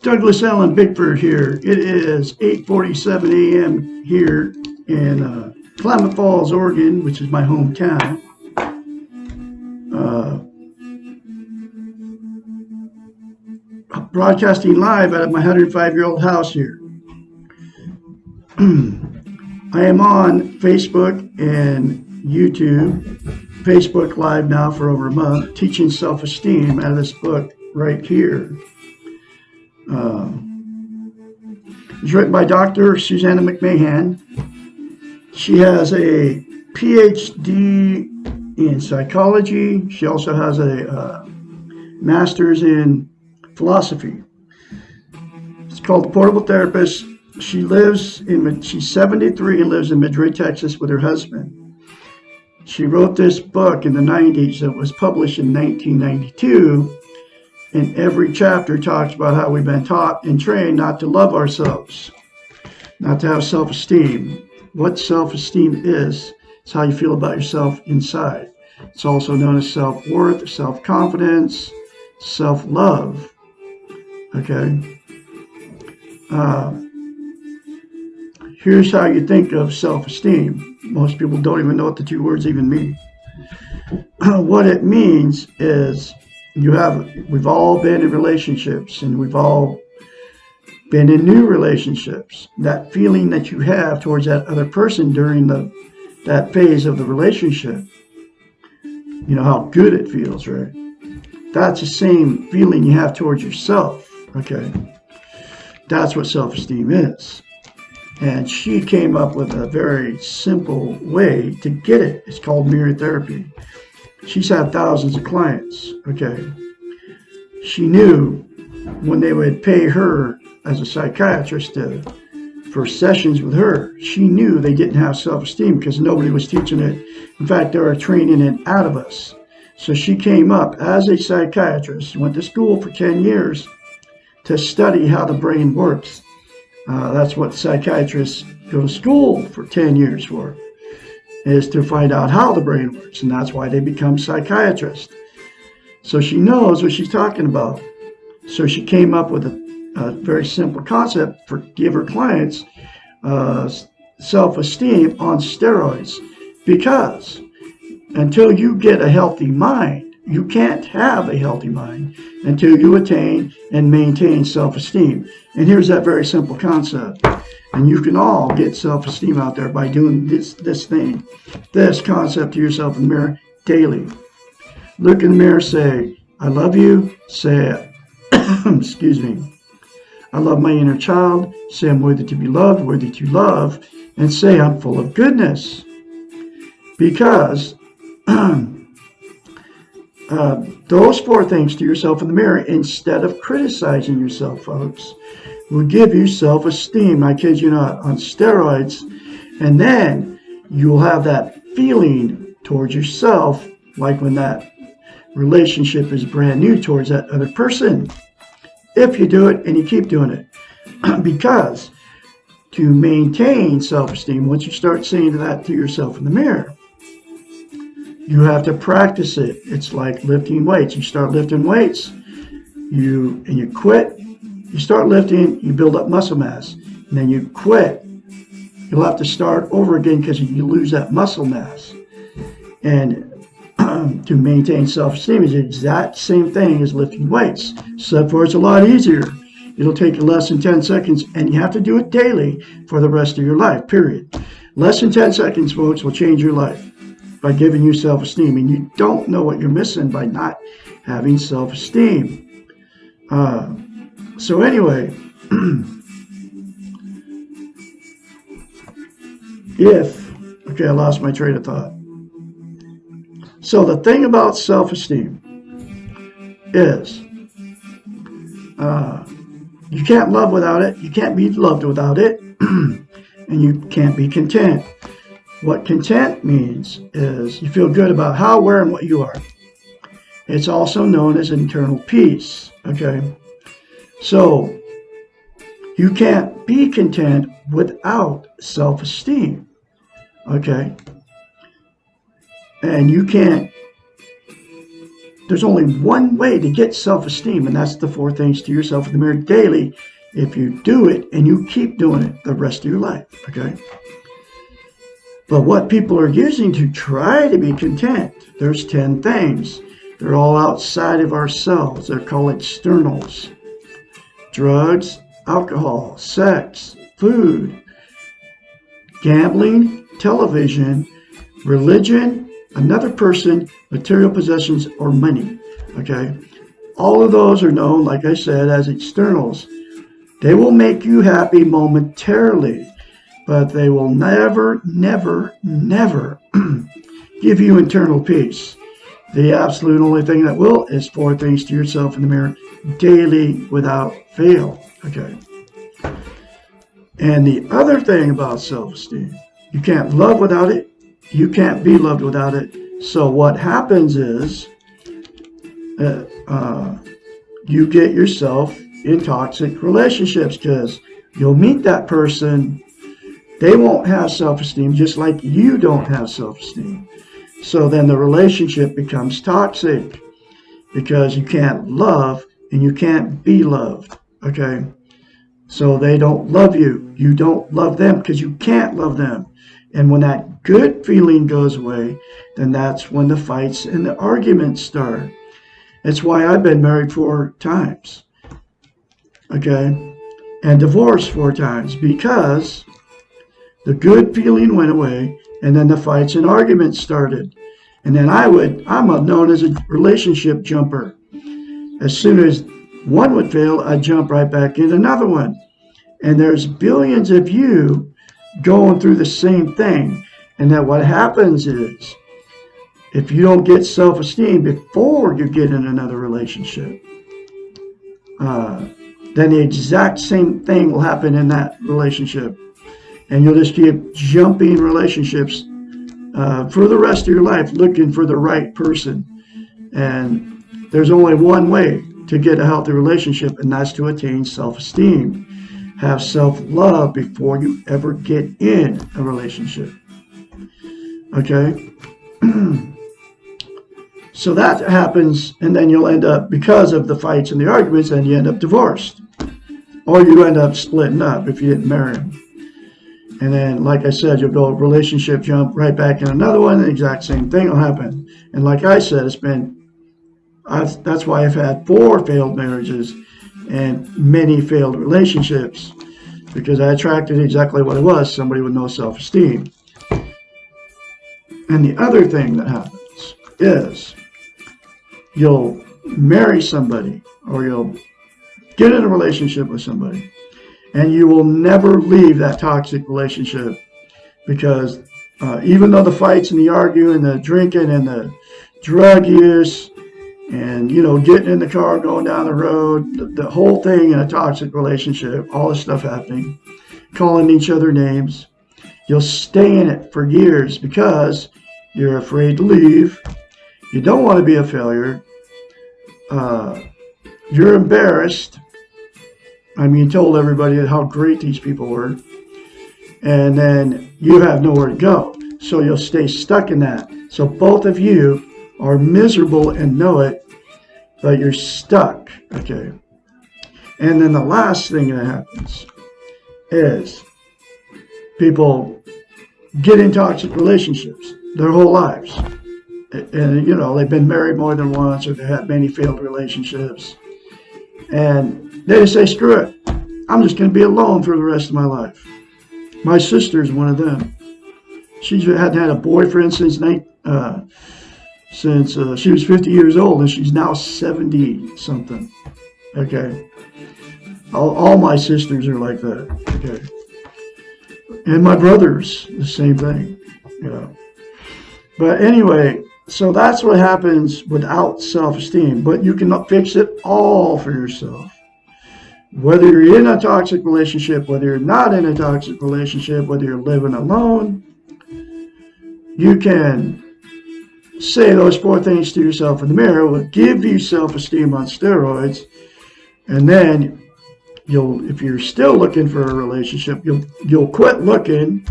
Douglas Allen Bickford here. It is 8:47 a.m. here in Klamath Falls, Oregon, which is my hometown. Broadcasting live out of my 105-year-old house here. I am on Facebook and YouTube. Facebook Live now for over a month, teaching self-esteem out of this book right here. It's written by Dr. Susanna McMahon. She has a PhD in psychology. She also has a master's in philosophy. It's called The Portable Therapist. She's 73 and lives in Madrid, Texas with her husband. She wrote this book in the 90s that was published in 1992. And every chapter talks about how we've been taught and trained not to love ourselves, not to have self-esteem. What self-esteem is, it's how you feel about yourself inside. It's also known as self-worth, self-confidence, self-love. Okay? Here's how you think of self-esteem. Most people don't even know what the two words even mean. What it means is we've all been in relationships, and we've all been in new relationships. That feeling that you have towards that other person during that phase of the relationship, you know how good it feels, right? That's the same feeling you have towards yourself, okay? That's what self-esteem is. And she came up with a very simple way to get it. It's called mirror therapy. She's had thousands of clients, okay? She knew when they would pay her as a psychiatrist for sessions with her, she knew they didn't have self-esteem because nobody was teaching it. In fact, they were training it out of us. So she came up as a psychiatrist, went to school for 10 years to study how the brain works. That's what psychiatrists go to school for 10 years for, is to find out how the brain works, and that's why they become psychiatrists. So she knows what she's talking about. So she came up with a very simple concept for give her clients self-esteem on steroids, because until you get a healthy mind, you can't have a healthy mind until you attain and maintain self-esteem. And here's that very simple concept. And you can all get self-esteem out there by doing this concept to yourself in the mirror daily. Look in the mirror, say, I love you. Say, excuse me, I love my inner child. Say, I'm worthy to be loved, worthy to love. And say, I'm full of goodness. Because those four things to yourself in the mirror, instead of criticizing yourself, folks, will give you self-esteem, I kid you not, on steroids. And then you'll have that feeling towards yourself like when that relationship is brand new towards that other person. If you do it and you keep doing it. Because to maintain self-esteem, once you start saying that to yourself in the mirror, you have to practice it. It's like lifting weights. You start lifting weights, you quit. You start lifting, you build up muscle mass, and then you quit. You'll have to start over again because you lose that muscle mass. And to maintain self-esteem is the exact same thing as lifting weights, except for it's a lot easier. It'll take you less than 10 seconds, and you have to do it daily for the rest of your life, period. Less than 10 seconds, folks, will change your life by giving you self-esteem. And you don't know what you're missing by not having self-esteem. So anyway, okay, I lost my train of thought. So the thing about self-esteem is you can't love without it. You can't be loved without it. And you can't be content. What content means is you feel good about how, where, and what you are. It's also known as internal peace. Okay? So you can't be content without self-esteem. Okay? And you can't, there's only one way to get self-esteem, and that's the 4 things to yourself in the mirror daily. If you do it and you keep doing it the rest of your life. Okay? But what people are using to try to be content, there's 10 things. They're all outside of ourselves. They're called externals. Drugs, alcohol, sex, food, gambling, television, religion, another person, material possessions, or money. Okay? All of those are known, like I said, as externals. They will make you happy momentarily, but they will never, never, never give you internal peace. The absolute only thing that will is 4 things to yourself in the mirror daily without fail. Okay. And the other thing about self-esteem, you can't love without it. You can't be loved without it. So what happens is you get yourself in toxic relationships because you'll meet that person. They won't have self-esteem just like you don't have self-esteem. So then the relationship becomes toxic because you can't love and you can't be loved. Okay? So they don't love you. You don't love them because you can't love them. And when that good feeling goes away, then that's when the fights and the arguments start. That's why I've been married 4 times. Okay? And divorced 4 times because the good feeling went away and then the fights and arguments started. And then I'm known as a relationship jumper. As soon as one would fail, I'd jump right back in another one. And there's billions of you going through the same thing. And then what happens is, if you don't get self-esteem before you get in another relationship, then the exact same thing will happen in that relationship. And you'll just keep jumping relationships for the rest of your life, looking for the right person. And there's only one way to get a healthy relationship, and that's to attain self-esteem. Have self-love before you ever get in a relationship. Okay? So that happens, and then you'll end up, because of the fights and the arguments, and you end up divorced. Or you end up splitting up if you didn't marry him. And then, like I said, you'll go relationship jump right back in another one, the exact same thing will happen. And like I said, that's why I've had 4 failed marriages and many failed relationships, because I attracted exactly what it was, somebody with no self-esteem. And the other thing that happens is you'll marry somebody or you'll get in a relationship with somebody and you will never leave that toxic relationship, because even though the fights and the arguing and the drinking and the drug use and, getting in the car, going down the road, the whole thing in a toxic relationship, all this stuff happening, calling each other names, you'll stay in it for years because you're afraid to leave. You don't want to be a failure. You're embarrassed. You told everybody how great these people were. And then you have nowhere to go. So you'll stay stuck in that. So both of you are miserable and know it, but you're stuck. Okay. And then the last thing that happens is people get in toxic relationships their whole lives. And, they've been married more than once, or they had many failed relationships. And they just say, screw it. I'm just going to be alone for the rest of my life. My sister's one of them. She hadn't had a boyfriend since she was 50 years old, and she's now 70-something. Okay. All my sisters are like that. Okay. And my brothers, the same thing. But anyway, So that's what happens without self-esteem. But you can fix it all for yourself. Whether you're in a toxic relationship, whether you're not in a toxic relationship, whether you're living alone, you can say those 4 things to yourself in the mirror. It will give you self-esteem on steroids. And then if you're still looking for a relationship, you'll quit looking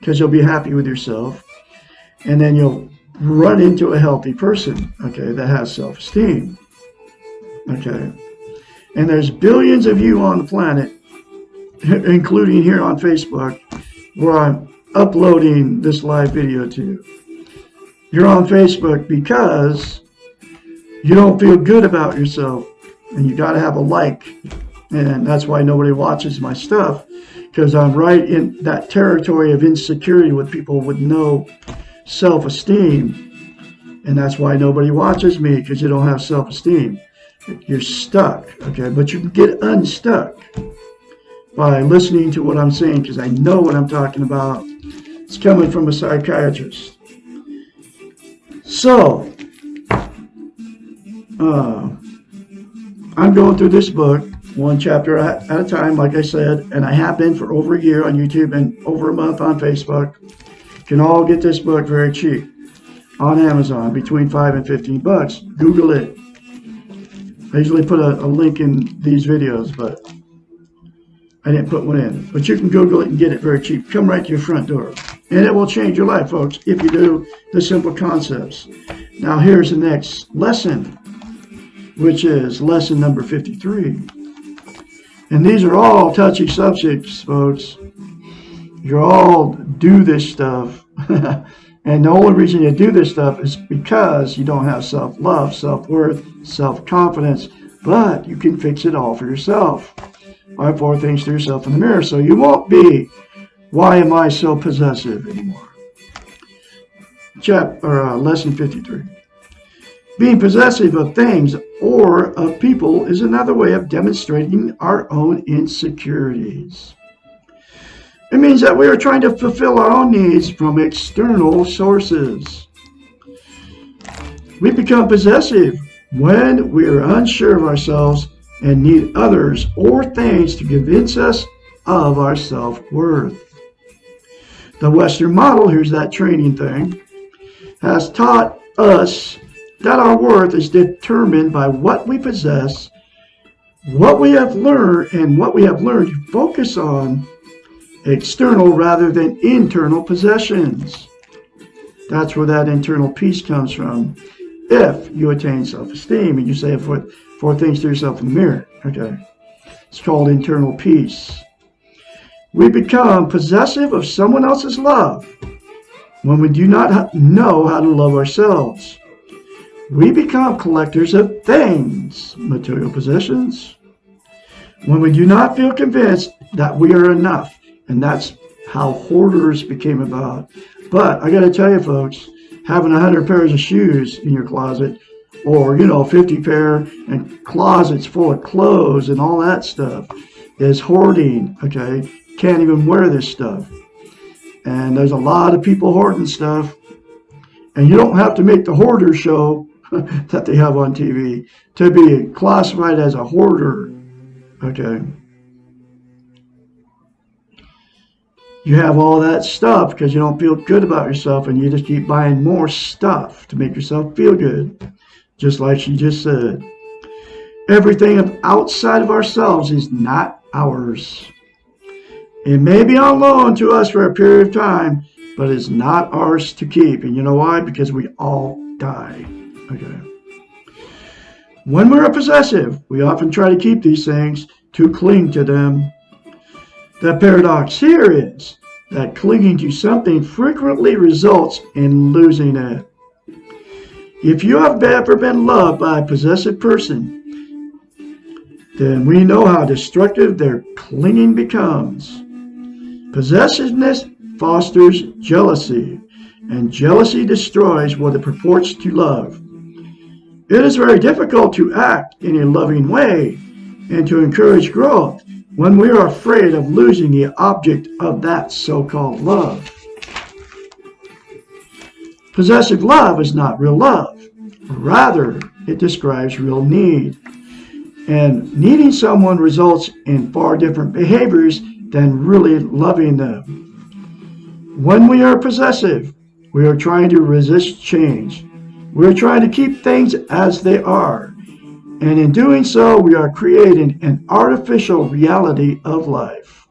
because you'll be happy with yourself. And then you'll run into a healthy person, okay, that has self-esteem. Okay. And there's billions of you on the planet, including here on Facebook, where I'm uploading this live video to. You're on Facebook because you don't feel good about yourself, and you got to have a like. And that's why nobody watches my stuff, because I'm right in that territory of insecurity with people with no self-esteem. And that's why nobody watches me, because you don't have self-esteem. You're stuck, okay? But you can get unstuck by listening to what I'm saying, because I know what I'm talking about. It's coming from a psychiatrist. So, I'm going through this book, one chapter at a time, like I said, and I have been for over a year on YouTube and over a month on Facebook. You can all get this book very cheap on Amazon, between $5 and $15. Google it. I usually put a link in these videos, but I didn't put one in. But you can Google it and get it very cheap. Come right to your front door. And it will change your life, folks, if you do the simple concepts. Now, here's the next lesson, which is lesson number 53. And these are all touchy subjects, folks. You all do this stuff. And the only reason you do this stuff is because you don't have self-love, self-worth, self-confidence. But you can fix it all for yourself by 4 things to yourself in the mirror. So you won't be, why am I so possessive anymore? Lesson 53. Being possessive of things or of people is another way of demonstrating our own insecurities. It means that we are trying to fulfill our own needs from external sources. We become possessive when we are unsure of ourselves and need others or things to convince us of our self-worth. The Western model, here's that training thing, has taught us that our worth is determined by what we possess, what we have learned, and what we have learned to focus on external rather than internal possessions. That's where that internal peace comes from. If you attain self-esteem and you say 4 things to yourself in the mirror, okay? It's called internal peace. We become possessive of someone else's love when we do not know how to love ourselves. We become collectors of things, material possessions, when we do not feel convinced that we are enough. And that's how hoarders became about. But I got to tell you, folks, having 100 pairs of shoes in your closet, or 50 pair and closets full of clothes and all that stuff, is hoarding. Okay, can't even wear this stuff. And there's a lot of people hoarding stuff, and you don't have to make the hoarder show that they have on TV to be classified as a hoarder. Okay. You have all that stuff because you don't feel good about yourself, and you just keep buying more stuff to make yourself feel good. Just like she just said. Everything outside of ourselves is not ours. It may be on loan to us for a period of time, but it's not ours to keep. And you know why? Because we all die. Okay. When we're possessive, we often try to keep these things to cling to them. The paradox here is that clinging to something frequently results in losing it. If you have ever been loved by a possessive person, then we know how destructive their clinging becomes. Possessiveness fosters jealousy, and jealousy destroys what it purports to love. It is very difficult to act in a loving way and to encourage growth when we are afraid of losing the object of that so-called love. Possessive love is not real love. Rather, it describes real need. And needing someone results in far different behaviors than really loving them. When we are possessive, we are trying to resist change. We are trying to keep things as they are. And in doing so, we are creating an artificial reality of life.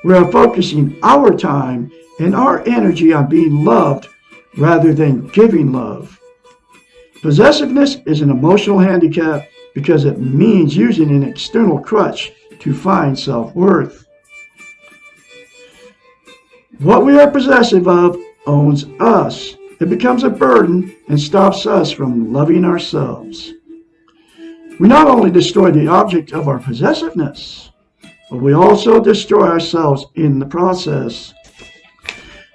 We are focusing our time and our energy on being loved rather than giving love. Possessiveness is an emotional handicap because it means using an external crutch to find self-worth. What we are possessive of owns us. It becomes a burden and stops us from loving ourselves. We not only destroy the object of our possessiveness, but we also destroy ourselves in the process.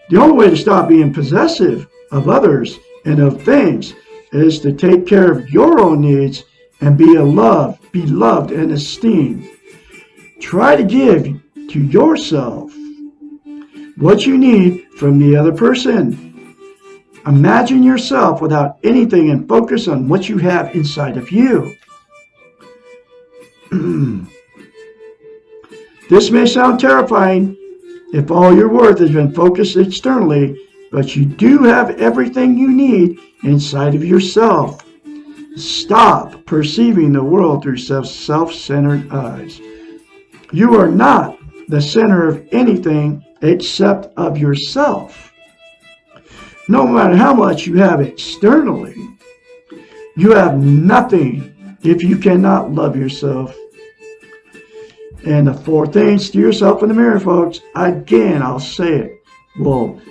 The only way to stop being possessive of others and of things is to take care of your own needs and be loved and esteemed. Try to give to yourself what you need from the other person. Imagine yourself without anything and focus on what you have inside of you. This may sound terrifying if all your worth has been focused externally, but you do have everything you need inside of yourself. Stop perceiving the world through self-centered eyes. You are not the center of anything except of yourself. No matter how much you have externally, you have nothing if you cannot love yourself. And the 4 things to yourself in the mirror, folks, again, I'll say it, will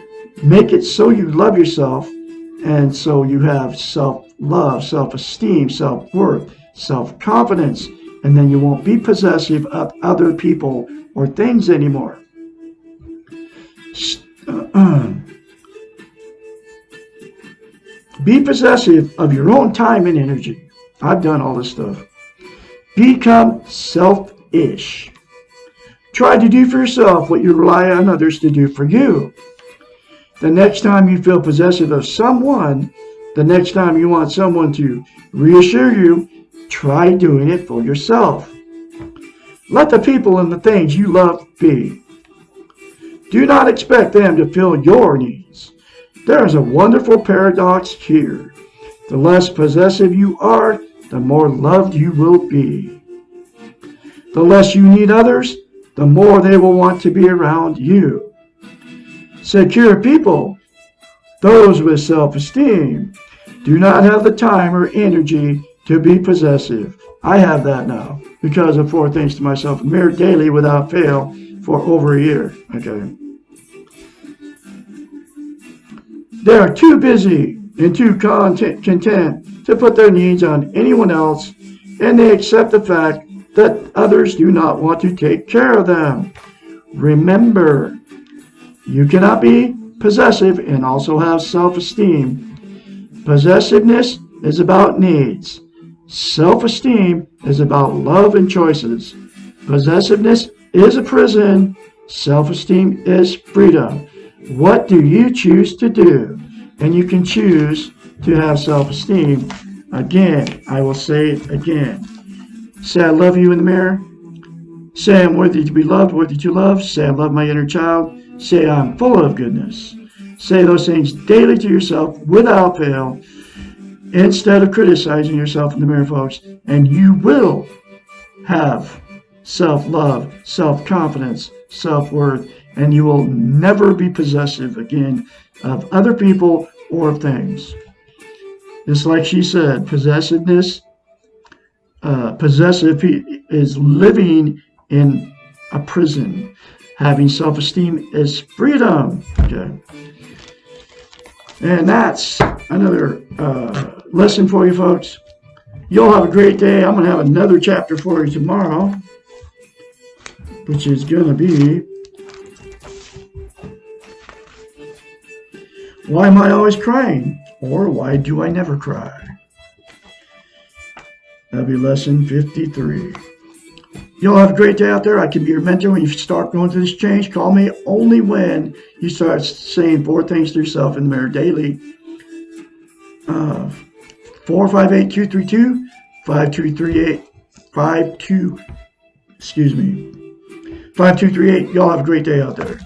make it so you love yourself, and so you have self-love, self-esteem, self-worth, self-confidence, and then you won't be possessive of other people or things anymore. Be possessive of your own time and energy. I've done all this stuff. Become selfish. Try to do for yourself what you rely on others to do for you. The next time you feel possessive of someone, the next time you want someone to reassure you, try doing it for yourself. Let the people and the things you love be. Do not expect them to fill your needs. There is a wonderful paradox here. The less possessive you are, the more loved you will be. The less you need others, the more they will want to be around you. Secure people, those with self-esteem, do not have the time or energy to be possessive. I have that now because of 4 things to myself in the mirror daily without fail for over a year. Okay. They are too busy and too content to put their needs on anyone else, and they accept the fact that others do not want to take care of them. Remember, you cannot be possessive and also have self-esteem. Possessiveness is about needs. Self-esteem is about love and choices. Possessiveness is a prison. Self-esteem is freedom. What do you choose to do? And you can choose to have self-esteem. Again, I will say it again. Say I love you in the mirror. Say I'm worthy to be loved, worthy to love. Say I love my inner child. Say I'm full of goodness. Say those things daily to yourself without fail, instead of criticizing yourself in the mirror, folks. And you will have self-love, self-confidence, self-worth, and you will never be possessive again of other people or things. Just like she said, possessive is living in a prison. Having self-esteem is freedom. Okay. And that's another lesson for you folks. You'll have a great day. I'm going to have another chapter for you tomorrow, which is going to be, why am I always crying? Or why do I never cry? That'll be lesson 53. Y'all have a great day out there. I can be your mentor when you start going through this change. Call me only when you start saying 4 things to yourself in the mirror daily. 458-232 5238 52. Excuse me. 5238. Y'all have a great day out there.